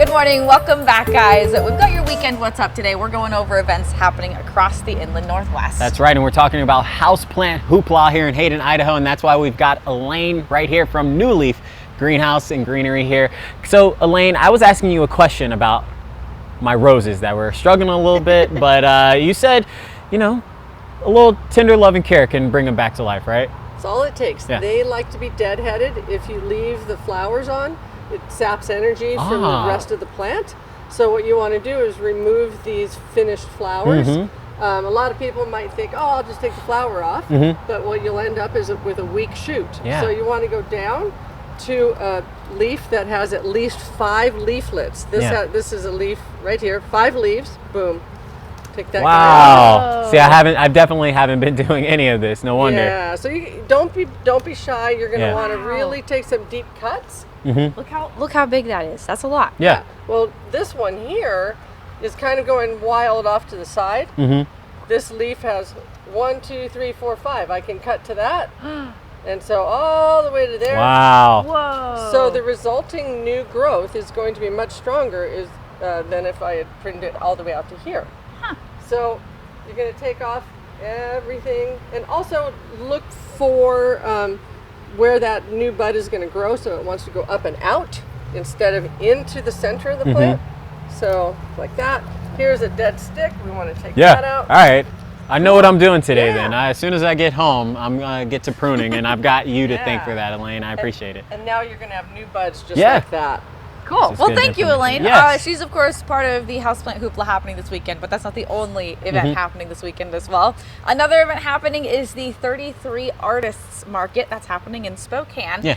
Good morning, welcome back guys. We've got your weekend What's Up today. We're going over events happening across the inland Northwest. That's right, and we're talking about houseplant hoopla here in Hayden, Idaho, and that's why we've got Elaine right here from New Leaf Greenhouse and Greenery here. So Elaine, I was asking you a question about my roses that were struggling a little bit, but you said, you know, a little tender love and care can bring them back to life, right? That's all it takes. Yeah. They like to be deadheaded. If you leave the flowers on, it saps energy from the rest of the plant. So what you want to do is remove these finished flowers. A lot of people might think, oh, I'll just take the flower off, but what you'll end up is with a weak shoot. Yeah. So you want to go down to a leaf that has at least 5 leaflets. This is a leaf right here, 5 leaves, boom. Take that guy Wow. out. See, I definitely haven't been doing any of this. No wonder. Yeah, so you don't be shy. You're going to want to really take some deep cuts. Look how big that is. That's a lot. Yeah. Well, this one here is kind of going wild off to the side. This leaf has 1, 2, 3, 4, 5. I can cut to that. And so all the way to there. Wow. Whoa. So the resulting new growth is going to be much stronger than if I had printed it all the way out to here. So you're going to take off everything and also look for where that new bud is going to grow, so it wants to go up and out instead of into the center of the plant. So like that. Here's a dead stick. We want to take that out. All right. I know what I'm doing today Yeah. then. As soon as I get home, I'm going to get to pruning, and I've got you to thank for that, Elaine. I appreciate it. And now you're going to have new buds just like that. Cool. This is Well, good thank you, information. Elaine. Yes. She's, of course, part of the Houseplant Hoopla happening this weekend, but that's not the only event happening this weekend as well. Another event happening is the 33 Artists Market. That's happening in Spokane. Yeah.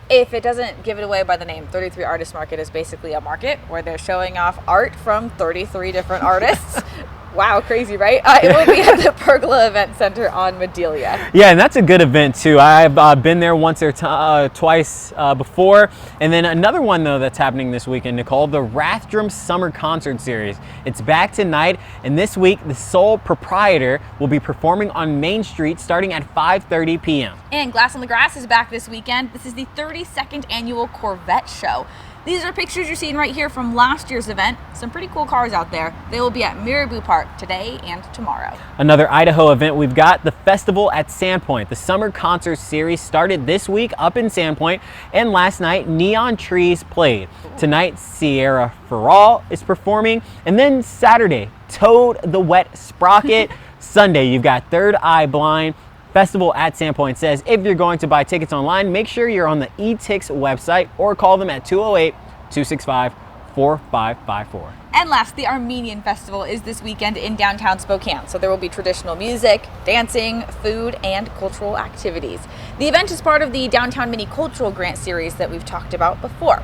If it doesn't give it away by the name, 33 Artists Market is basically a market where they're showing off art from 33 different artists. Wow, crazy, right? It will be at the Pergola Event Center on Madelia. Yeah, and that's a good event too. I've been there once or twice before. And then another one though that's happening this weekend, Nicole, the Rathdrum Summer Concert Series. It's back tonight, and this week the sole proprietor will be performing on Main Street starting at 5:30 p.m. And Glass on the Grass is back this weekend. This is the 32nd annual Corvette Show. These are pictures you're seeing right here from last year's event. Some pretty cool cars out there. They will be at Miraboo Park today and tomorrow. Another Idaho event, we've got the festival at Sandpoint. The Summer Concert Series started this week up in Sandpoint, and last night Neon Trees played. Tonight Sierra Farrell is performing, and then Saturday Toad the Wet Sprocket. Sunday you've got Third Eye Blind. Festival at Sandpoint says if you're going to buy tickets online, make sure you're on the eTix website or call them at 208-265-4554. And last, the Armenian Festival is this weekend in downtown Spokane. So there will be traditional music, dancing, food, and cultural activities. The event is part of the Downtown Mini Cultural Grant Series that we've talked about before.